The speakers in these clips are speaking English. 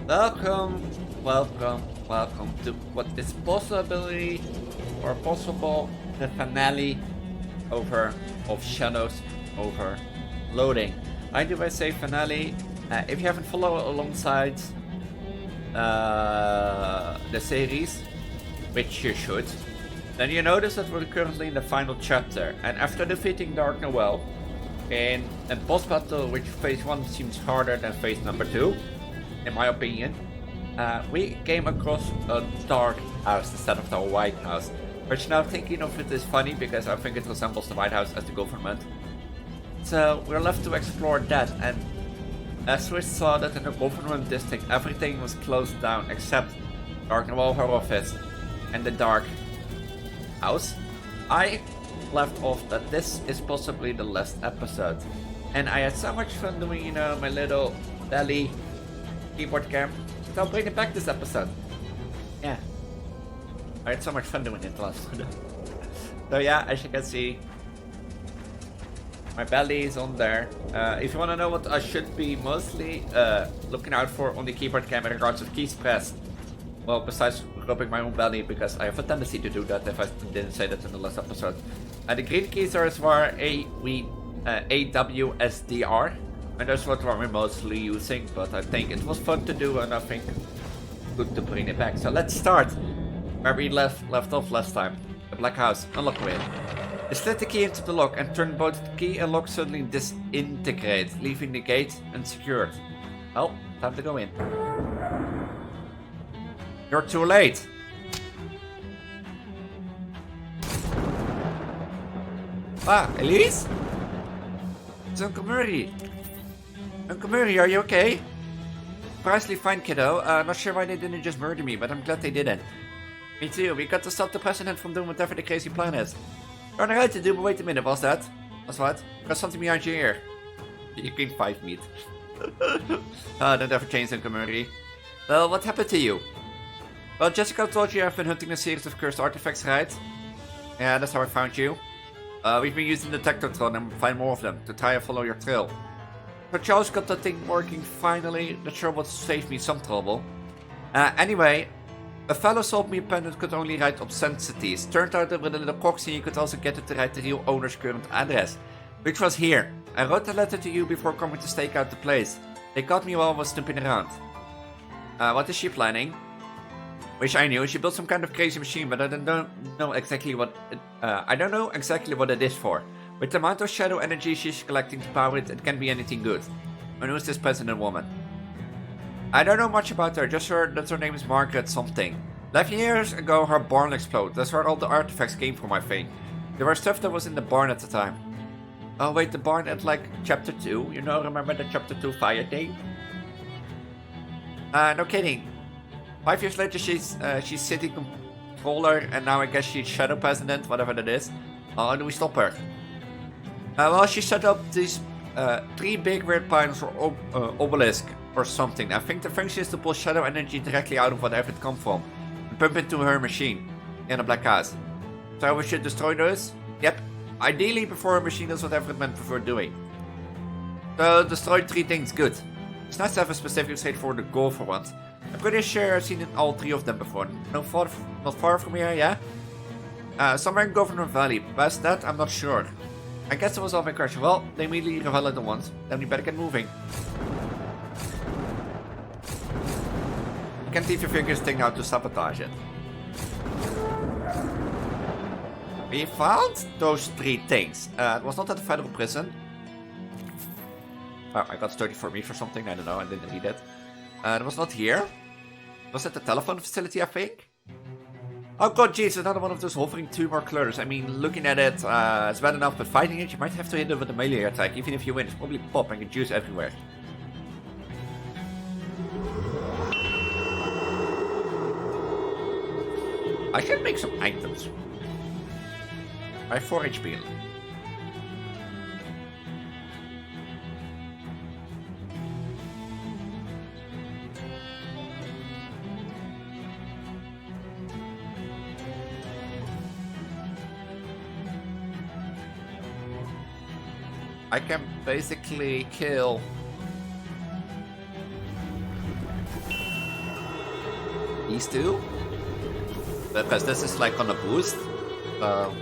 Welcome, welcome to what is possibly or possible the finale of Shadows over Loading. Why do I say finale? If you haven't followed alongside the series, which you should, then you notice that we're currently in the final chapter, and after defeating Dark Noel in a boss battle which phase 1 seems harder than phase number 2, in my opinion, we came across a dark house instead of the White House, which now thinking of it is funny because I think it resembles the White House as the government. So we're left to explore that, and as we saw that in the government district everything was closed down except Dark Noel, her office, and the Dark House, I left off that this is possibly the last episode. And I had so much fun doing, my little belly keyboard cam. So I'll bring it back this episode. Yeah. I had so much fun doing it last one. So yeah, as you can see, my belly is on there. If you want to know what I should be mostly looking out for on the keyboard cam in regards of keys pressed, well, besides rubbing my own belly, because I have a tendency to do that if I didn't say that in the last episode. The green keys are as far AWSDR, and that's what we're mostly using, but I think it was fun to do, and I think good to bring it back. So let's start where we left off last time. The Black House, unlock with. You slid the key into the lock and turned both the key and lock suddenly disintegrate, leaving the gate unsecured. Well, time to go in. You're too late. Ah, Elise? It's Uncle Murray. Uncle Murray, are you okay? Surprisingly fine, kiddo. Not sure why they didn't just murder me, but I'm glad they didn't. Me too. We got to stop the president from doing whatever the crazy plan is. You're right to do, but wait a minute, what's that? What's what? Got something behind your ear. You can 5 meat. Don't ever change, Uncle Murray. Well, what happened to you? Well, Jessica told you I've been hunting a series of cursed artifacts, right? Yeah, that's how I found you. We've been using the detector and find more of them to try and follow your trail. So Charles got that thing working finally. Not sure what saved me some trouble. Anyway, a fellow sold me a pen that could only write obscenities. Turned out that with a little proxy you could also get it to write the real owner's current address, which was here. I wrote the letter to you before coming to stake out the place. They caught me while I was snooping around. What is she planning? Which I knew. She built some kind of crazy machine, but I don't know exactly what it is for. With the amount of shadow energy she's collecting to power it, it can be anything good. And who's this president woman? I don't know much about her, just heard that her name is Margaret something. 11 years ago her barn exploded. That's where all the artifacts came from, I think. There was stuff that was in the barn at the time. Oh wait, the barn at like chapter 2? Remember the chapter 2 fire thing? No kidding. 5 years later, she's city controller, and now I guess she's shadow president, whatever that is. How do we stop her? Well, she set up these 3 big red pines or obelisk or something. I think the function is to pull shadow energy directly out of whatever it comes from and pump into her machine in the Black House. So we should destroy those? Yep. Ideally before her machine does whatever it meant before doing. So destroy 3 things, good. It's nice to have a specific straightforward goal for once. I'm pretty sure I've seen all 3 of them before. Not far from here, yeah? Somewhere in Governor Valley. Past that, I'm not sure. I guess it was all my question. Well, they immediately reveal it at once. Then we better get moving. You can't leave your fingers sticking out to sabotage it. We found those 3 things. It was not at the federal prison. Oh, I got 34 me for something. I don't know. I didn't read it. It was not here. Was it the telephone facility, I think? Oh god, jeez, another one of those hovering tumor clutters. I mean, looking at it, it's bad enough, but fighting it, you might have to hit it with a melee attack. Even if you win, it's probably pop and get juice everywhere. I should make some items. I have 4 HP. I can basically kill these two. Because this is like on a boost. So...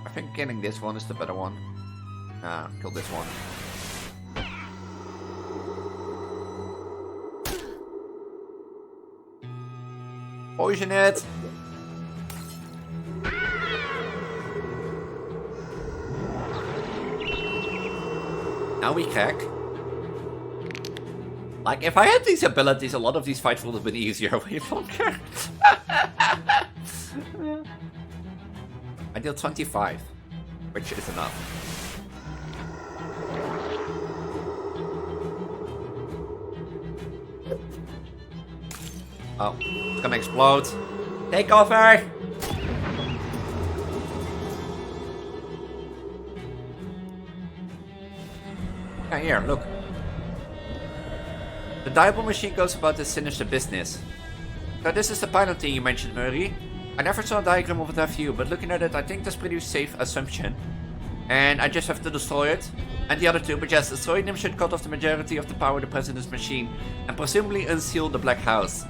I think killing this one is the better one. Nah, kill this one. Poison it! Now we crack. Like, if I had these abilities, a lot of these fights would have been easier way longer. I deal 25, which is enough. Oh, it's gonna explode. Take over! Yeah, here, look. The diable machine goes about this sinister business. So this is the pilot thing you mentioned, Murray. I never saw a diagram of that view, but looking at it, I think that's pretty safe assumption. And I just have to destroy it. And the other two, but yes, destroying them should cut off the majority of the power of the president's machine. And presumably unseal the Black House.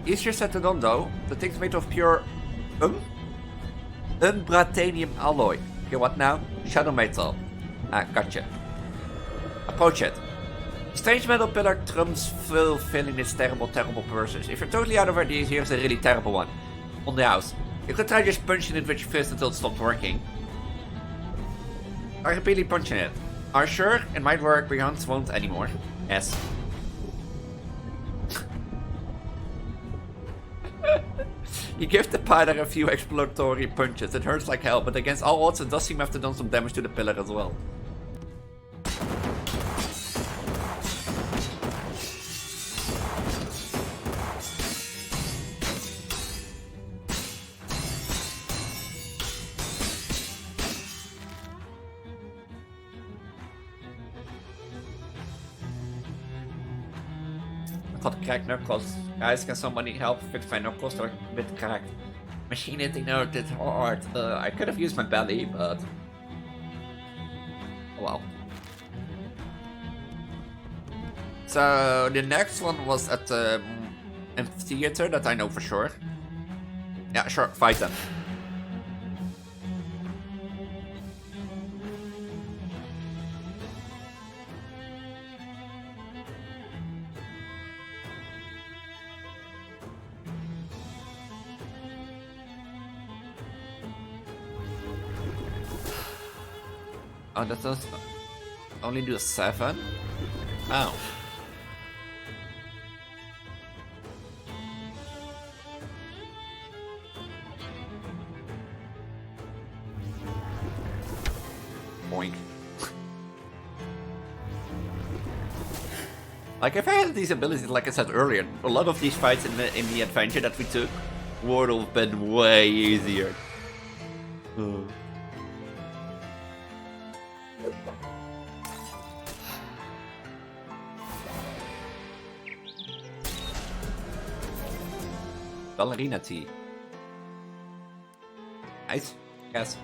Easier said than done though. The thing's made of pure... Unbratanium alloy. Okay, what now? Shadow metal. Gotcha. Approach it. Strange metal pillar trumps fulfilling its terrible purposes. If you're totally out of ideas, here's a really terrible one. On the house. You could try just punching it with your fist until it stops working. I repeatedly punching it. Are you sure? It might work, but your hands won't anymore. Yes. You give the pillar a few exploratory punches. It hurts like hell, but against all odds it does seem to have done some damage to the pillar as well. Cracked knuckles. Guys, can somebody help fix my knuckles? They're a bit cracked. Machine hitting hurt, it's hard. I could have used my belly, but... oh well. So, the next one was at the amphitheater, that I know for sure. Yeah, sure, fight them. Oh, that does only do 7? Oh. Boink. Like, if I had these abilities, like I said earlier, a lot of these fights in the adventure that we took would have been way easier. Ballerina tea. Nice. Yes.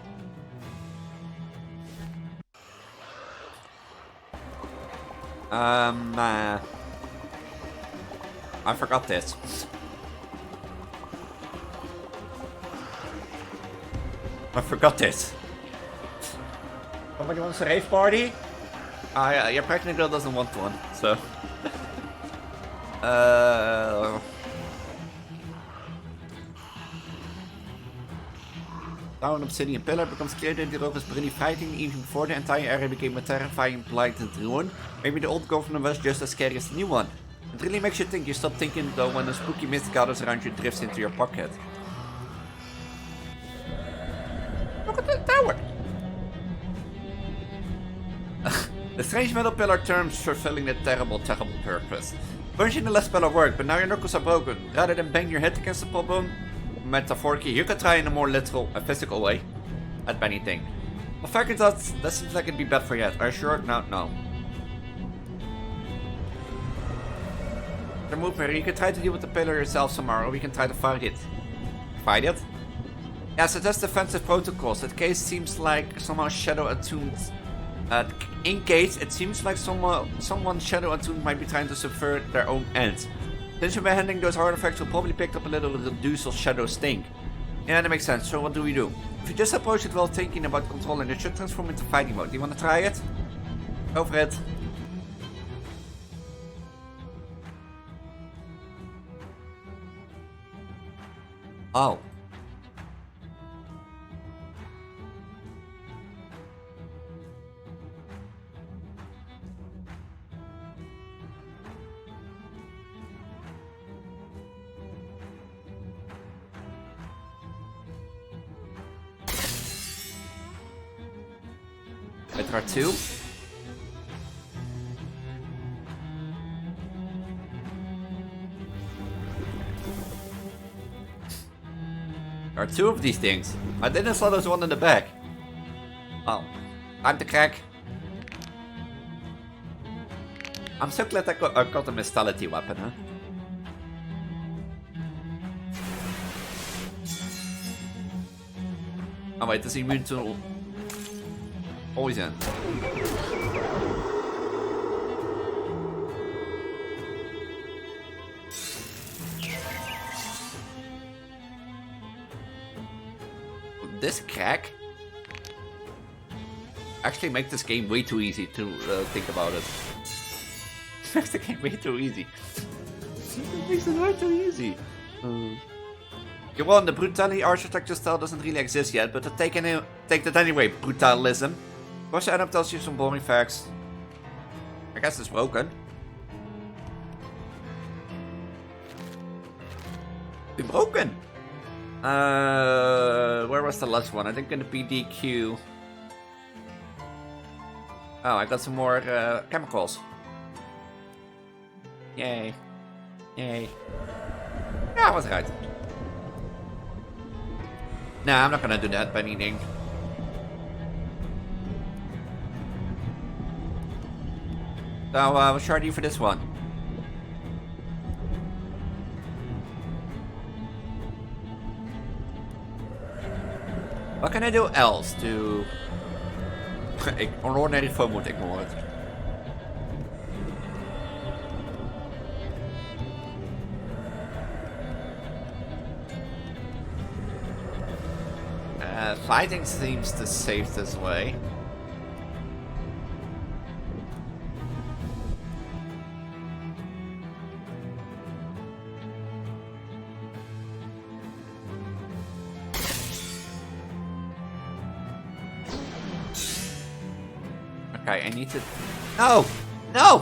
I forgot this. I forgot this. Somebody wants a rave party? Your pregnant girl doesn't want one, so... Now an obsidian pillar becomes clear that the rope was pretty frightening even before the entire area became a terrifying blighted ruin. Maybe the old governor was just as scary as the new one. It really makes you think. You stop thinking though when a spooky mist gathers around you, drifts into your pocket. Look at that tower! The strange metal pillar terms fulfilling a terrible purpose. Punching the last pillar worked, but now your knuckles are broken. Rather than bang your head against the problem, metaphorically, you could try in a more literal, physical way at anything. The fact is that seems like it'd be bad for you. Are you sure? No. The movement, you can try to deal with the pillar yourself tomorrow, or we can try to fight it Fight it. Yeah, so that's defensive protocols. That case seems like somehow shadow attuned. In case it seems like someone shadow attuned might be trying to subvert their own ends. Since you've been handling those artifacts, you'll probably pick up a little reduce of shadow stink. Yeah, that makes sense. So what do we do? If you just approach it while thinking about controlling, it should transform into fighting mode. Do you want to try it? Go for it. Oh. There are two. There are two of these things. I didn't saw there's one in the back. Oh, time to crack. I'm so glad I got a Mistality weapon, huh? Oh wait, this is immune to poison. This crack actually makes this game way too easy to think about it. Makes the game way too easy. It makes it way too easy. You won, the brutality architecture style doesn't really exist yet, but take that anyway, brutalism. Rush Adam tells you some boring facts. I guess it's broken. It's broken! Where was the last one? I think in the PDQ. Oh, I got some more chemicals. Yay. Yay. Yeah, I was right. Nah, I'm not gonna do that by needing. So, what should I do for this one? What can I do else to... Een ordinary phone moet ignore it. Fighting seems the safest way. Okay, I need to... No! No!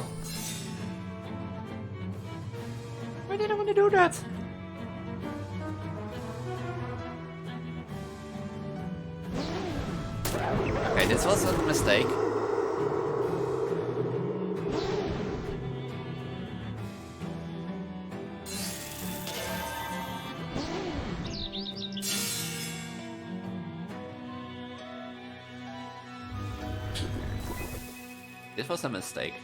Why did I want to do that? Okay, this was a mistake. This was a mistake.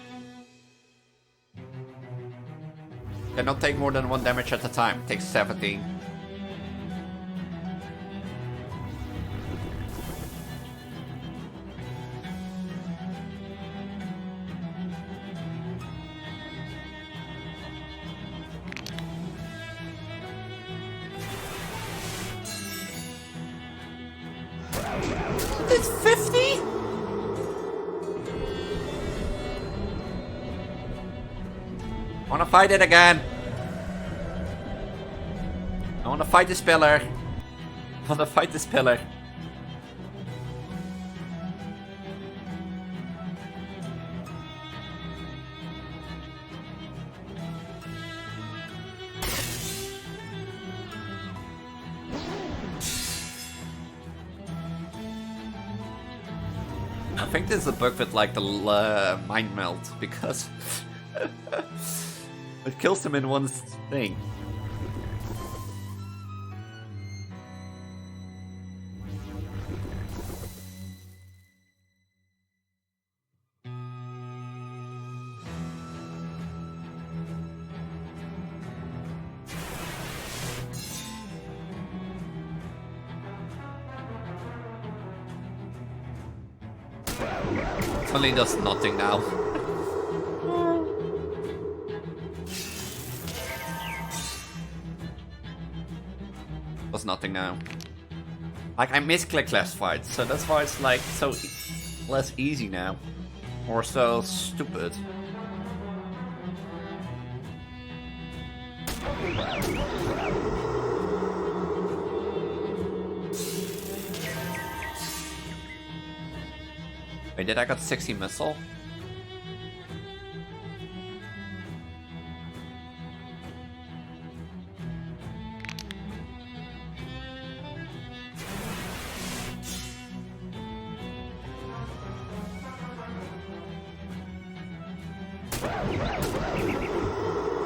Cannot take more than 1 damage at a time. Takes 17. It's 50? I wanna fight it again. I wanna fight this pillar. I wanna fight this pillar. I think this is a bug with like the mind melt because it kills them in one thing. Only does nothing now. Does nothing now. Like, I misclicked last fight, so that's why it's like so less easy now. Or so stupid. Wait, did I got 60 missile?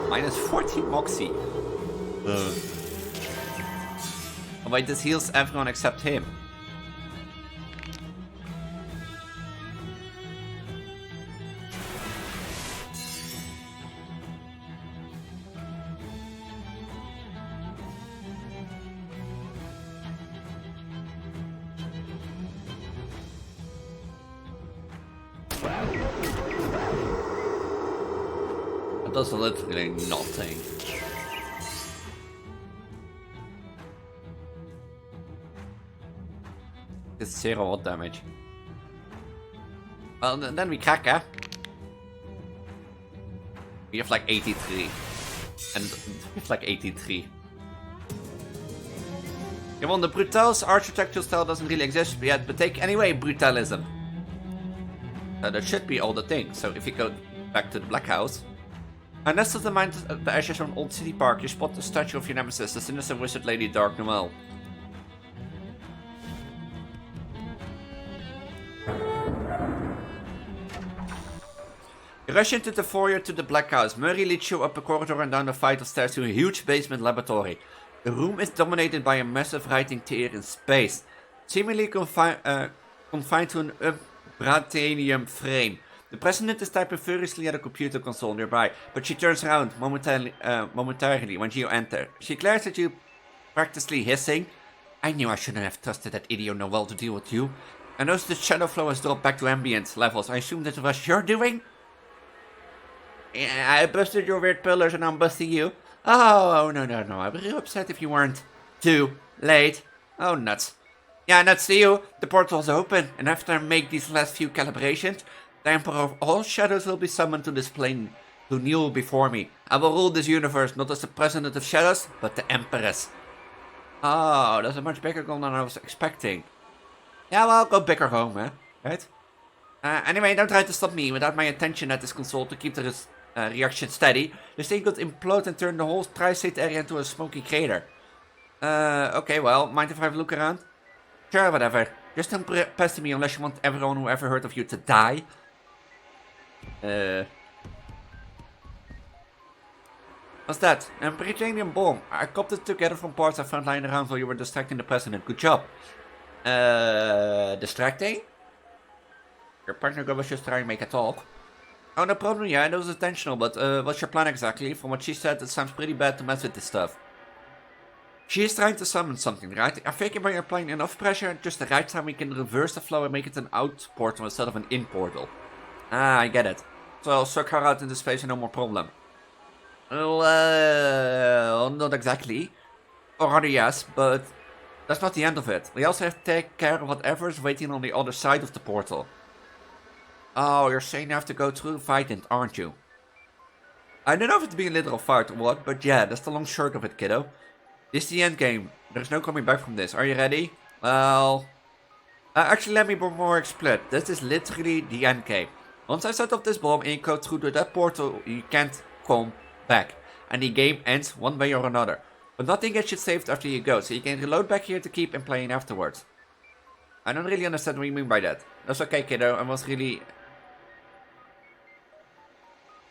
Minus 14 Moxie. Oh wait, this heals everyone except him. It does literally nothing. It's 0 hot damage. Well, then we crack, eh? We have like 83. And it's like 83. Yeah, well, the Brutals architectural style doesn't really exist yet, but take anyway brutalism. That should be all the things. So if you go back to the Black House. Nest of the mind the ashes of an old city park, you spot the statue of your nemesis, the sinister wizard lady Dark Noel. You rush into the foyer to the Black House. Murray leads you up a corridor and down a flight of stairs to a huge basement laboratory. The room is dominated by a massive writing tier in space, seemingly confined to an vibranium frame. The president is typing furiously at a computer console nearby, but she turns around momentarily when you enter. She glares at you, practically hissing. I knew I shouldn't have trusted that idiot Noel to deal with you. I notice the shadow flow has dropped back to ambient levels. I assume that was your doing? Yeah, I busted your weird pillars and I'm busting you. Oh, no. I'd be real upset if you weren't too late. Oh, nuts. Yeah, nuts to you. The portal's open, and after I make these last few calibrations, the Emperor of all Shadows will be summoned to this plane to kneel before me. I will rule this universe not as the President of Shadows, but the Empress. Oh, that's a much bigger goal than I was expecting. Yeah, well, go bigger home, eh? Right? Anyway, don't try to stop me without my attention at this console to keep the reaction steady. This thing could implode and turn the whole tri-state area into a smoky crater. Okay, well, mind if I have a look around? Sure, whatever. Just don't pester me unless you want everyone who ever heard of you to die. What's that? A Britanium bomb. I copped it together from parts I found lying around while you were distracting the president. Good job. Distracting? Your partner girl was just trying to make a talk. Oh, no problem, yeah, that was intentional, but what's your plan exactly? From what she said, it sounds pretty bad to mess with this stuff. She is trying to summon something, right? I figure by applying enough pressure at just the right time we can reverse the flow and make it an out portal instead of an in portal. Ah, I get it. So I'll suck her out into space and no more problem. Well, not exactly. Or rather yes, but that's not the end of it. We also have to take care of whatever is waiting on the other side of the portal. Oh, you're saying I have to go through dindt, aren't you? I don't know if it's being a literal fight or what, but yeah, that's the long short of it, kiddo. This is the end game. There's no coming back from this. Are you ready? Well... actually, let me be more explicit. This is literally the end game. Once I set off this bomb and you go through to that portal, you can't come back. And the game ends one way or another. But nothing gets you saved after you go, so you can reload back here to keep and playing afterwards. I don't really understand what you mean by that. That's okay, kiddo. I was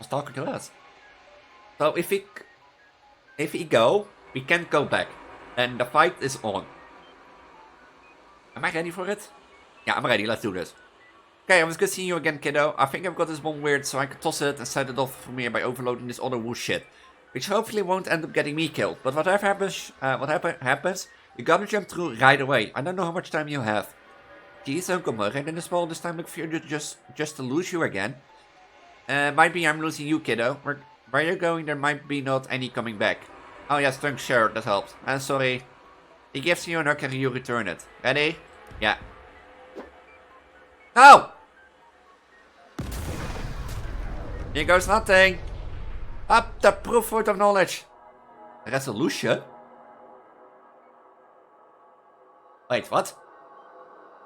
talking to us. So if we go, we can't go back. And the fight is on. Am I ready for it? Yeah, I'm ready. Let's do this. Okay, it was good seeing you again, kiddo. I think I've got this bomb weird, so I can toss it and set it off from here by overloading this other woo shit. Which hopefully won't end up getting me killed. But whatever happens, you gotta jump through right away. I don't know how much time you have. Geez, Uncle Murray, then it's well this time look for you just to lose you again. Might be I'm losing you, kiddo. Where you're going, there might be not any coming back. Oh yes, thanks, sure, that helps. Sorry. He gives you an hug and you return it. Ready? Yeah. Oh! Here goes nothing. Up the proof word of knowledge. Resolution? Wait, what?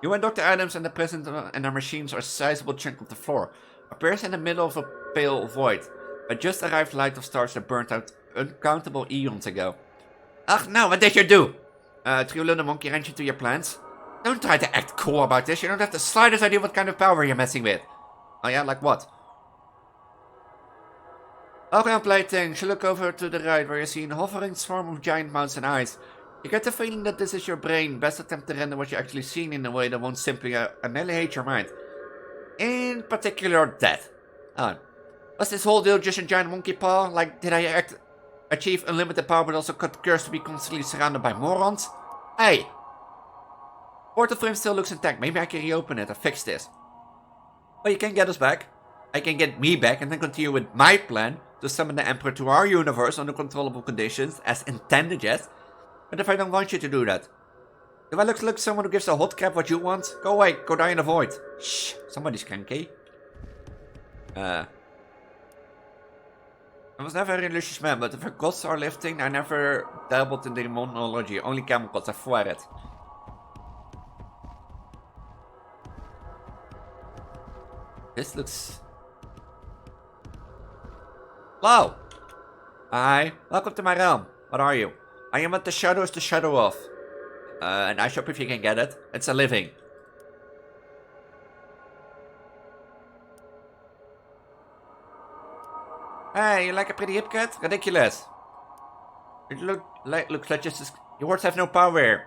You and Dr. Adams and the president and their machines are a sizable chunk of the floor. Appears in the middle of a pale void. A just arrived light of stars that burnt out uncountable eons ago. Ugh, no, what did you do? Threw a little monkey wrench into your plans? Don't try to act cool about this. You don't have the slightest idea what kind of power you're messing with. Oh yeah, like what? Okay, plaything. You look over to the right where you see a hovering swarm of giant mouths and eyes. You get the feeling that this is your brain. Best attempt to render what you're actually seeing in a way that won't simply annihilate your mind. In particular, that. Oh. Was this whole deal just a giant monkey paw? Like, did I achieve unlimited power but also got cursed to be constantly surrounded by morons? Hey! Portal frame still looks intact. Maybe I can reopen it and fix this. Well, you can get us back. I can get me back and then continue with my plan to summon the Emperor to our universe under controllable conditions as intended, yes? But if I don't want you to do that? If I look like someone who gives a hot crap what you want? Go away, go die in the void. Shh, somebody's cranky. I was never a religious man, but if gods are lifting, I never dabbled in demonology. Only chemicals, I swear it. This looks... Hello! Hi, welcome to my realm. What are you? I am what the shadow is the shadow of. An eye shop if you can get it. It's a living. Hey, you like a pretty hip cat? Ridiculous. It looks like just as... Your words have no power.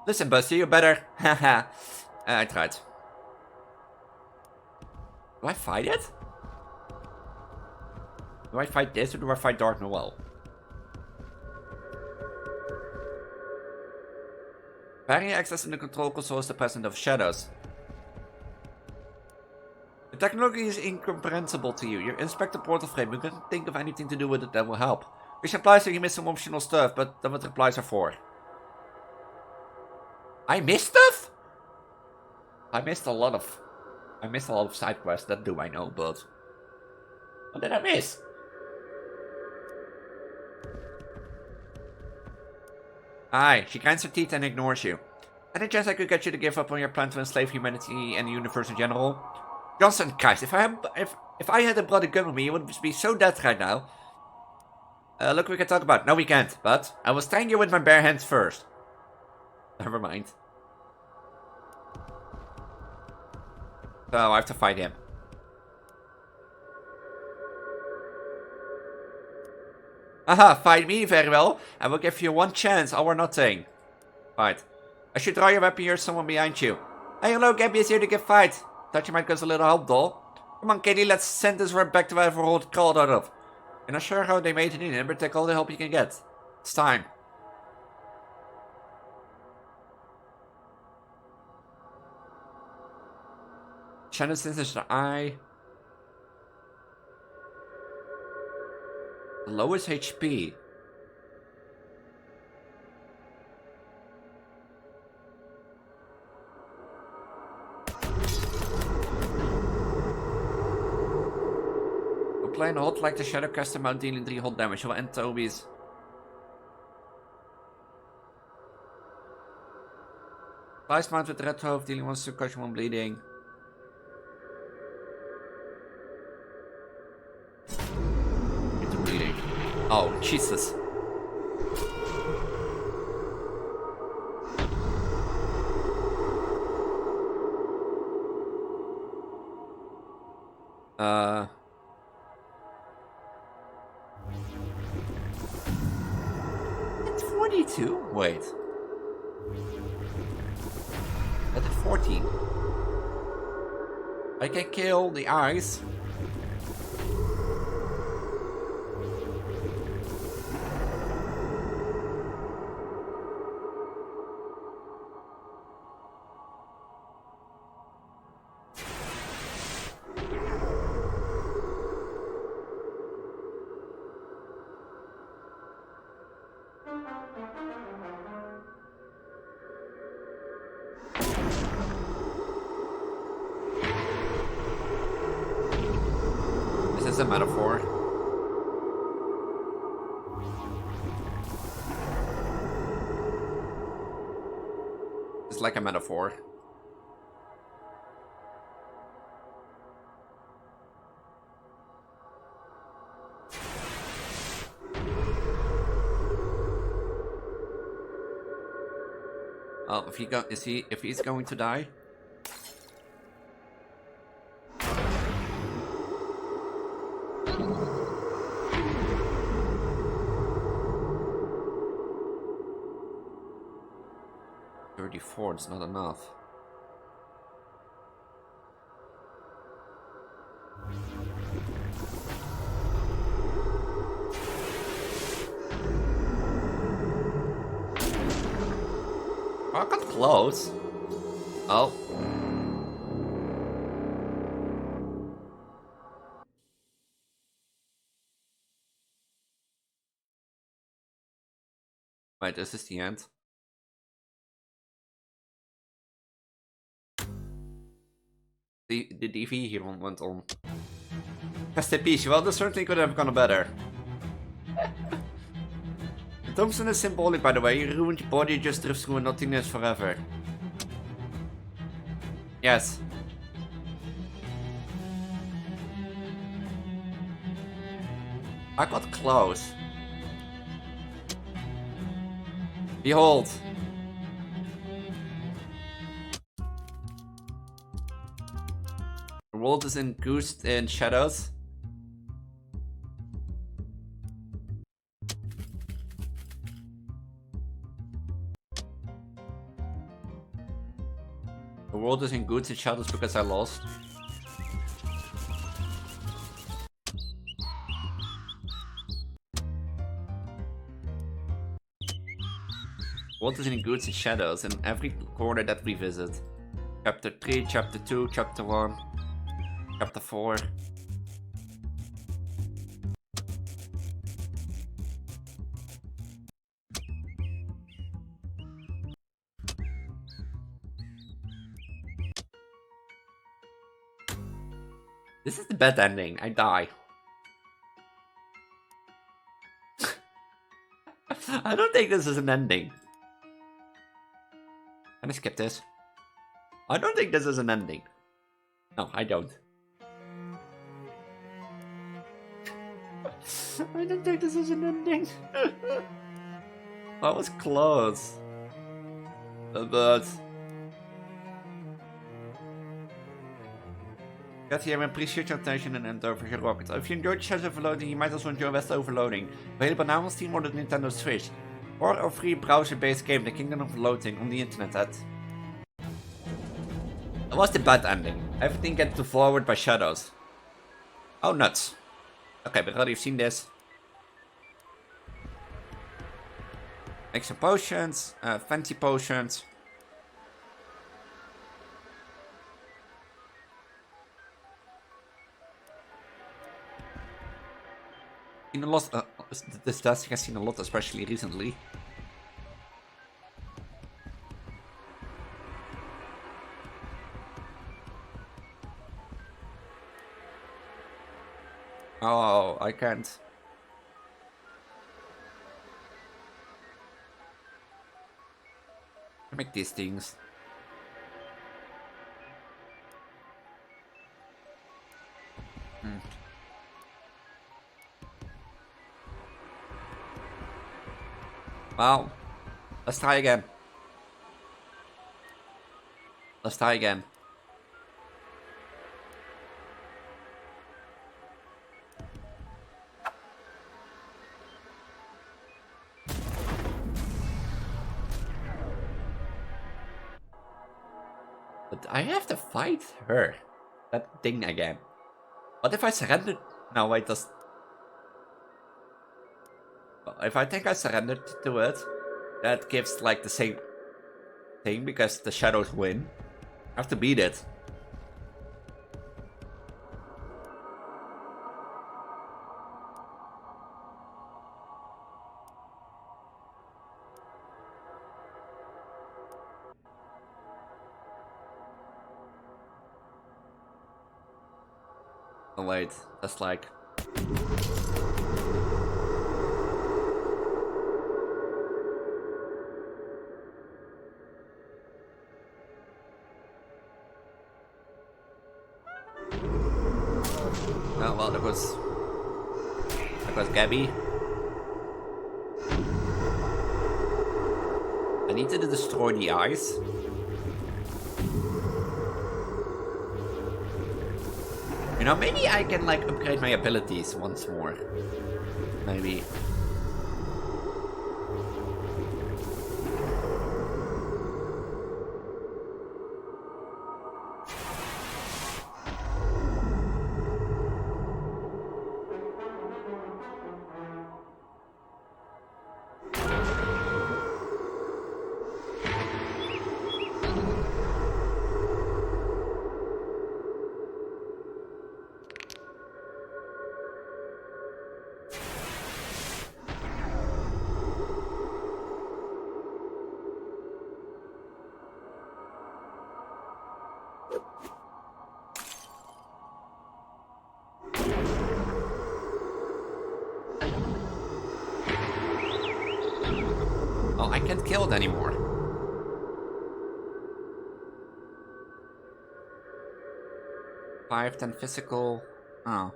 Listen, Bussy, you better... Haha. I tried. Do I fight it? Do I fight this or do I fight Dark Noel? Barring access in the control console is the presence of shadows. The technology is incomprehensible to you. You inspect the portal frame, you can't think of anything to do with it that will help. Which implies that you missed some optional stuff, but that's what replies are for. I missed stuff? I missed a lot of side quests, that do I know, but... What did I miss? Aye, she grinds her teeth and ignores you. Any chance I could get you to give up on your plan to enslave humanity and the universe in general? Johnson, Christ, if I had a bloody gun with me, you would be so dead right now. Look, we can talk about it. No, we can't, but I will stain you with my bare hands first. Never mind. So, I have to fight him. Haha, fight me, very well. I will give you one chance, all or nothing. Fight. I should draw your weapon, here's someone behind you. Hey, hello, Gabby is here to give fight. Thought you might give us a little help, doll. Come on, Katie, let's send this rat back to wherever it crawled out of. You're not sure how they made it in, but take all the help you can get. It's time. Shannon is the eye. The lowest HP. Apply a hot like the shadow cast amount dealing 3 hot damage. Will end Toby's. Slice mount with red hoofd dealing 1 concussion, 1 bleeding. Into bleeding. Oh, Jesus. It's 42? Wait. At 14. I can kill the eyes. This is a metaphor. It's like a metaphor. Oh, if he's going to die? It's not enough. Oh, I got close. Oh. Wait, this is the end. The DV here went on. Rest in peace. Well, this certainly could have gone better. The tombstone is symbolic, by the way. You ruined your body, just drifts through nothingness forever. Yes. I got close. Behold. The world is engoosed in shadows. The world is engoosed in shadows because I lost. The world is engoosed in shadows in every corner that we visit. Chapter 3, Chapter 2, Chapter 1, Chapter 4. This is the bad ending. I die. I don't think this is an ending. Can I skip this? I don't think this is an ending. No, I don't. I don't think this is an ending. That was close. But... Got here, I appreciate your attention and end over your rocket. If you enjoyed Shadows Overloading, you might also enjoy West Overloading. Available now on Steam or the Nintendo Switch. Or a free browser-based game, The Kingdom of Loathing, on the internet at... That was the bad ending. Everything gets devoured by shadows. Oh, nuts. Okay, but already you've seen this. Make some potions, fancy potions. Seen a lot. This dancing has seen a lot, especially recently. Oh, I can't. Make these things. Well, let's try again. Let's try again. But I have to fight her. That thing again. What if I surrendered? No, wait, that's... If I think I surrendered to it, that gives like the same thing because the shadows win. I have to beat it. Oh wait, that's like... Oh well, that was Gabby. I need to destroy the eyes. You know, maybe I can like upgrade my abilities once more. Maybe. Oh, I can't kill it anymore. Five, 10 physical. Oh.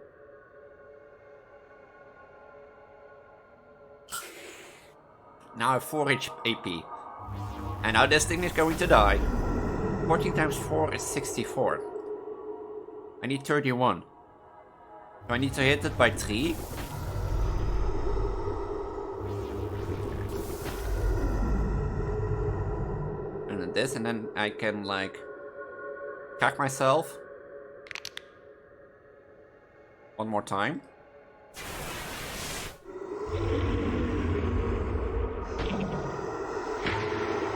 Now I have 4 AP. And now this thing is going to die. 14 times 4 is 64. I need 31. So I need to hit it by 3. And then this, and then I can like crack myself. One more time.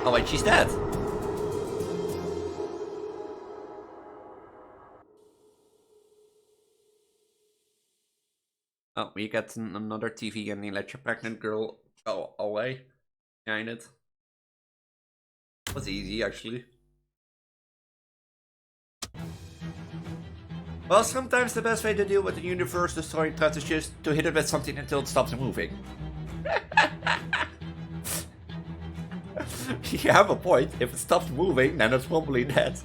Oh wait, she's dead. Oh, we got another TV and let your pregnant girl go away behind it. Was easy, actually. Well, sometimes the best way to deal with the universe destroying threats is just to hit it with something until it stops moving. You have a point. If it stops moving, then it's probably dead.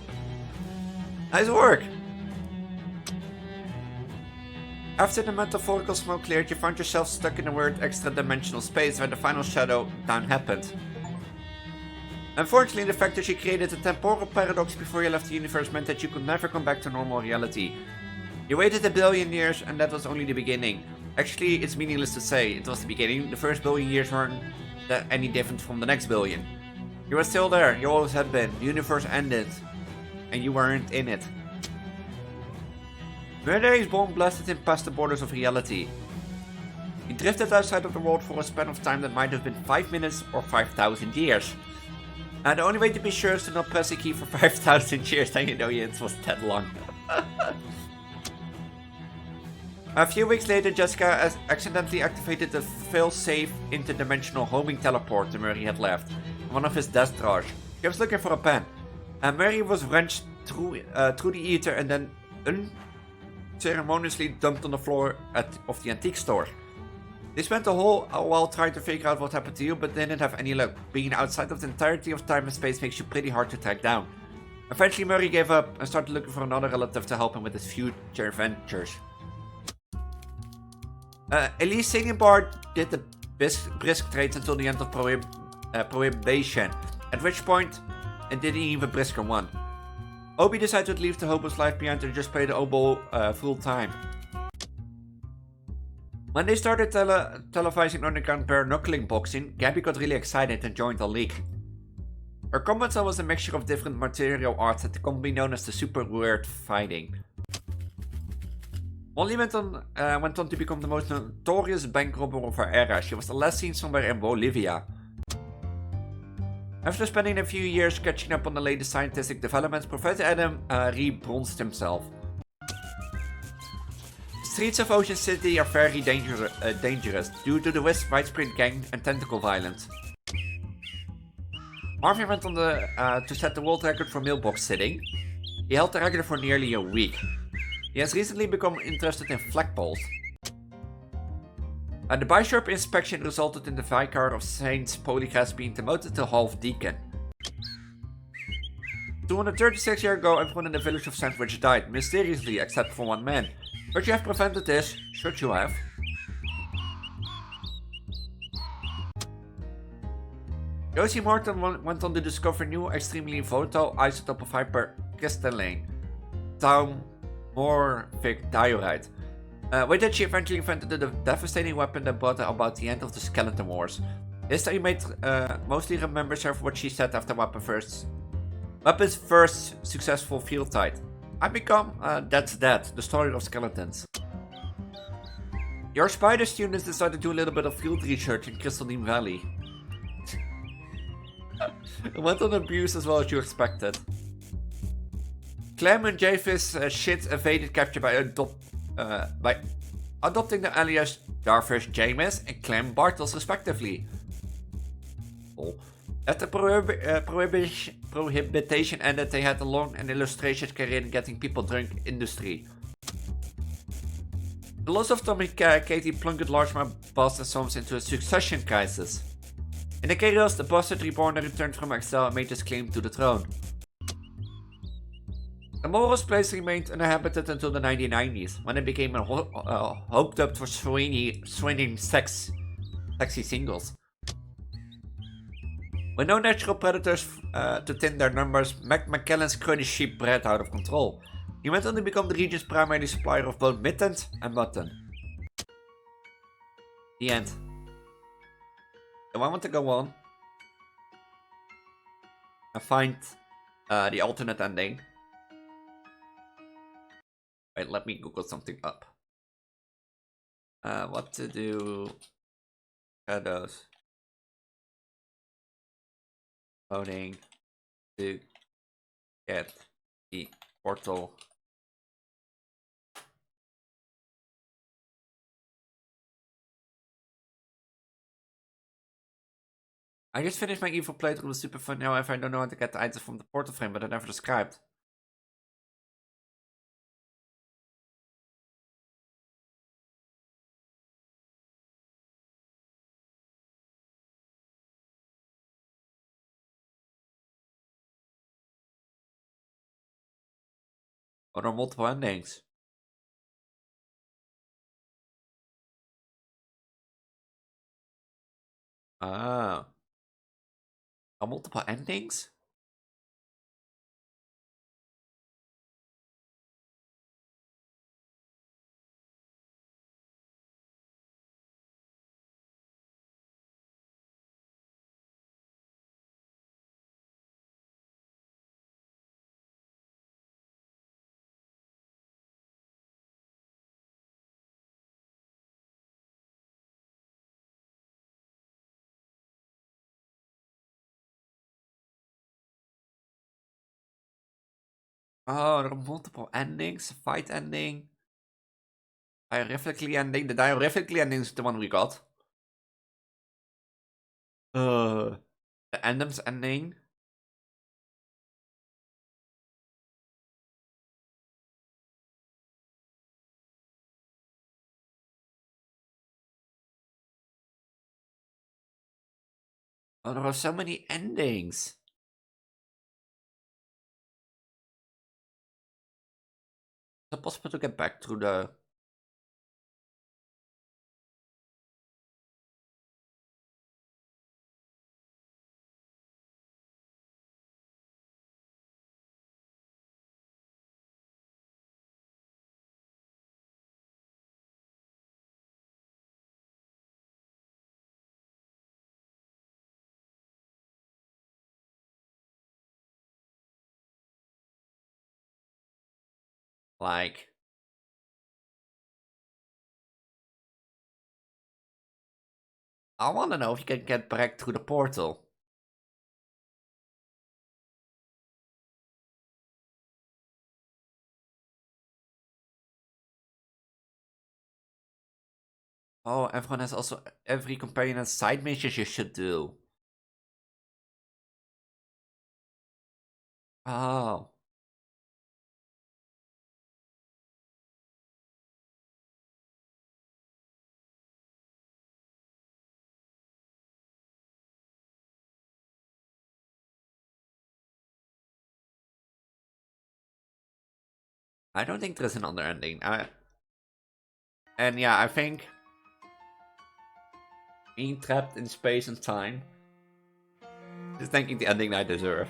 Nice work! After the metaphorical smoke cleared, you found yourself stuck in a weird extra-dimensional space where the final shadow down happened. Unfortunately, the fact that you created a temporal paradox before you left the universe meant that you could never come back to normal reality. You waited 1 billion years, and that was only the beginning. Actually, it's meaningless to say it was the beginning. The first billion years weren't any different from the next billion. You were still there, you always had been. The universe ended, and you weren't in it. Murder's bomb blasted him past the borders of reality. He drifted outside of the world for a span of time that might have been 5 minutes or 5,000 years. The only way to be sure is to not press a key for 5,000 years, then you know it was that long. A few weeks later, Jessica accidentally activated the fail-safe interdimensional homing teleport the Murray had left, one of his desk drawers. He was looking for a pen. Murray was wrenched through the ether and then unceremoniously dumped on the floor of the antique store. They spent a whole while trying to figure out what happened to you, but didn't have any luck. Being outside of the entirety of time and space makes you pretty hard to track down. Eventually, Murray gave up and started looking for another relative to help him with his future ventures. Elise Singing Bar did the brisk trades until the end of Prohibition, at which point it did an even brisker one. Obi decided to leave the hobo's life behind and just play the oboe full time. When they started televising underground bare knuckling boxing, Gabby got really excited and joined the league. Her combat style was a mixture of different martial arts that can be known as the super weird fighting. Molly went on to become the most notorious bank robber of her era. She was last seen somewhere in Bolivia. After spending a few years catching up on the latest scientific developments, Professor Adam re-bronzed himself. The streets of Ocean City are very dangerous due to the widespread gang and tentacle violence. Marvin went on to set the world record for mailbox sitting. He held the record for nearly a week. He has recently become interested in flagpoles. The bishop inspection resulted in the Vicar of Saint Polygas being demoted to half deacon. 236 years ago, everyone in the village of Sandwich died, mysteriously, except for one man. Should you have prevented this? Should you have? Josie Morton went on to discover new extremely volatile isotope of hypercrystalline taumorphic diorite. With it, she eventually invented the devastating weapon that brought about the end of the Skeleton Wars. History mostly remembers her for what she said after Weapon's first successful field fight. I become That's Dead, the story of skeletons. Your spider students decided to do a little bit of field research in Crystalline Valley. It went on abuse as well as you expected. Clem and Javis shit evaded capture by adopting the alias Darvish James and Clem Bartels respectively. Oh. At the prohibition ended, they had a long and illustrious career in getting people drunk industry. The loss of Tommy Katie plunged large Boston Soames into a succession crisis. In the chaos, the bastard reborn returned from exile and made his claim to the throne. The Morris place remained uninhabited until the 1990s, when it became a hoped up for swinging sexy singles. With no natural predators to thin their numbers, McKellen's cruddy sheep bred out of control. He went on to become the region's primary supplier of both mittens and mutton. The end. Do I want to go on and find the alternate ending? Wait, let me Google something up. What to do? Shadows. Loading to get the portal. I just finished my evil playthrough, it was super fun. Now if I don't know how to get the items from the portal frame, but I never described. Oh, there are multiple endings. Ah. Are multiple endings? Oh, there are multiple endings. Fight ending. Diorifically ending. The diorifically ending is the one we got. The Endom's ending. Oh, there are so many endings. Is it possible to get back through the... Like... I want to know if you can get back through the portal. Oh, everyone has also... Every companion has side missions you should do. Oh. I don't think there's another ending. And yeah, I think being trapped in space and time is thinking the ending I deserve.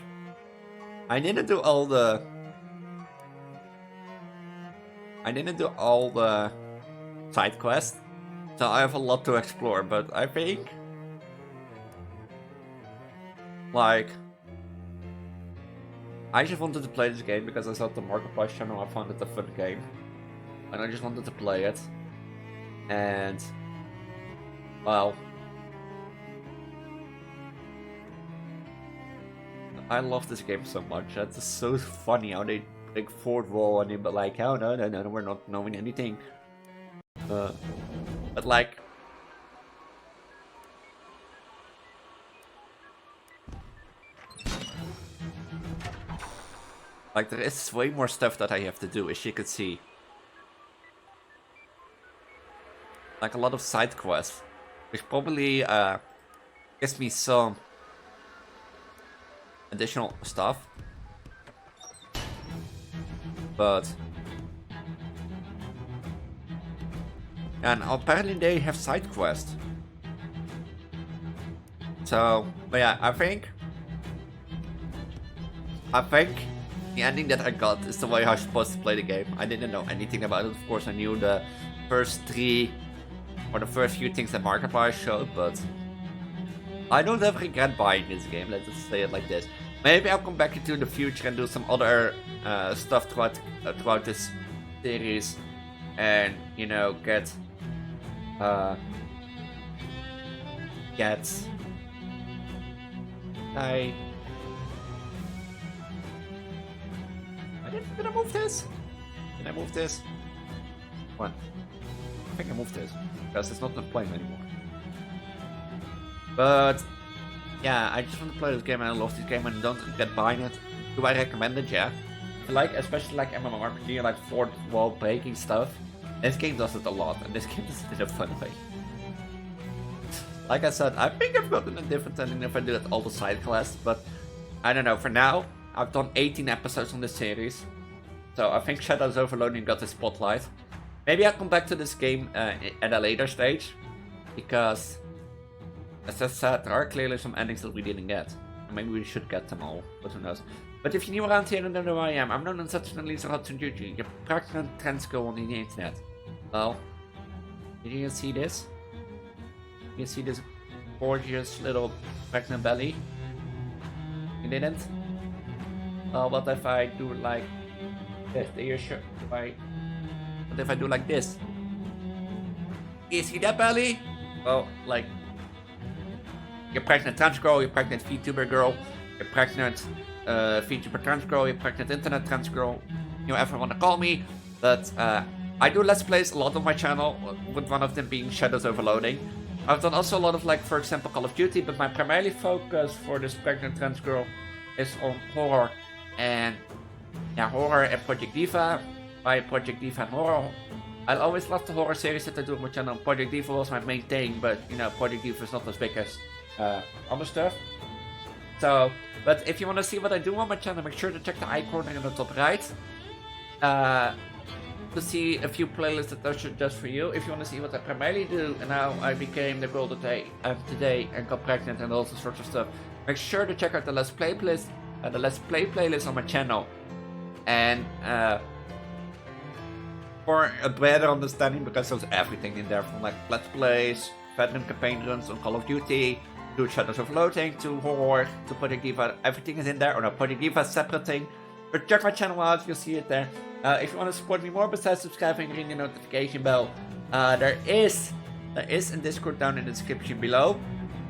I didn't do all the side quests, so I have a lot to explore, but I think like I just wanted to play this game because I saw the Marketplace channel, I found it a fun game. And I just wanted to play it. And well, I love this game so much. It's so funny how they break fourth wall and they be like, oh no, we're not knowing anything. But like, there is way more stuff that I have to do, as you can see. Like a lot of side quests, which probably gives me some additional stuff. But and apparently they have side quests. So, but yeah, I think the ending that I got is the way I was supposed to play the game. I didn't know anything about it. Of course, I knew the first three or the first few things that Markiplier showed, but I don't have regret buying this game. Let's just say it like this. Maybe I'll come back into the future and do some other stuff throughout this series, and you know, get Did I move this? Did I move this? What? I think I moved this because it's not playing anymore. But yeah, I just want to play this game and I love this game and don't get buying it. Do I recommend it? Yeah. Like, especially like MMORPG, like fourth wall breaking stuff. This game does it a lot, and this game does it in a fun way. Like I said, I think I've gotten a different ending if I did all the side quests, but I don't know. For now, I've done 18 episodes on this series, so I think Shadows Overloading got the spotlight. Maybe I'll come back to this game at a later stage, because as I said, there are clearly some endings that we didn't get. Maybe we should get them all, but who knows. But if you're new around here and don't know who I am, I'm known as such an Elise or Transgender, your pregnant trans girl on the internet. Well, did you see this? You see this gorgeous little pregnant belly? You didn't? Well, what if I do like this? What if I do like this? You see that belly? Well, like, you're pregnant trans girl, you're pregnant VTuber girl, you're pregnant VTuber trans girl, you're pregnant internet trans girl, you ever want to call me. But I do Let's Plays a lot on my channel, with one of them being Shadows Overloading. I've done also a lot of, like, for example, Call of Duty, but my primary focus for this pregnant trans girl is on horror and, yeah, horror and Project Diva. By Project Diva and horror, I always loved the horror series that I do on my channel. Project Diva was my main thing, but, you know, Project Diva is not as big as other stuff. So, but if you want to see what I do on my channel, make sure to check the icon in the top right. To see a few playlists that are just for you. If you want to see what I primarily do and how I became the girl that I am today and got pregnant and all sorts of stuff, make sure to check out the Let's Play playlist, on my channel. And for a better understanding, because there's everything in there, from like Let's Plays, veteran campaign runs on Call of Duty, to Shadows of Loathing, to horror, to Project Diva, everything is in there. Or no, Project Diva is a separate thing. But check my channel out, you'll see it there. If you want to support me more besides subscribing and ring the notification bell, there is a Discord down in the description below.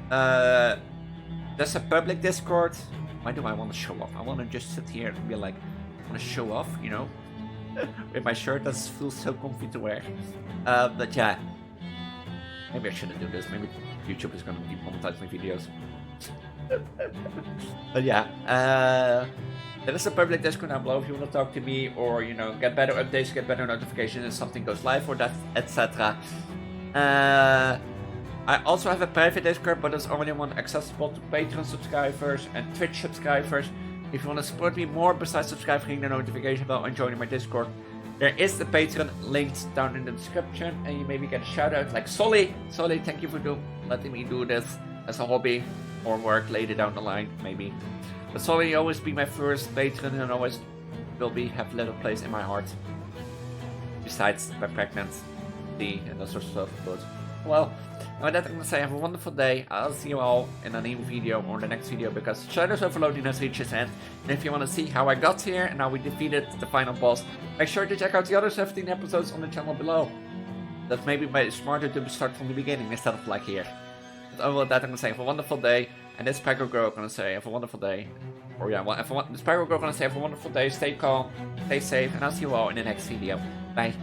There's a public Discord. Why do I want to show off? I want to just sit here and be like, I want to show off, you know, with my shirt that feels so comfy to wear. But yeah, maybe I shouldn't do this. Maybe YouTube is going to demonetize my videos. But yeah, there is a public Discord down below if you want to talk to me, or, you know, get better updates, get better notifications if something goes live, or that, etc. I also have a private Discord, but it's only one accessible to Patreon subscribers and Twitch subscribers. If you want to support me more besides subscribing, the notification bell, and joining my Discord, There is the Patreon linked down in the description, and you maybe get a shout out like Solly. Solly, thank you for letting me do this as a hobby or work later down the line, maybe. But Solly, you always be my first patron and always will have a little place in my heart. Besides my pregnancy and that sort of stuff. But well, and with that I'm gonna say have a wonderful day. I'll see you all in a new video or the next video because Shadows of Loathing Its reaches end. And if you want to see how I got here and how we defeated the final boss, make sure to check out the other 17 episodes on the channel below. That maybe be smarter to start from the beginning instead of like here. But other than that I'm gonna say have a wonderful day. And this Pyro Girl gonna say have a wonderful day. Or yeah, well, this Pyro Girl gonna say have a wonderful day. Stay calm, stay safe, and I'll see you all in the next video. Bye.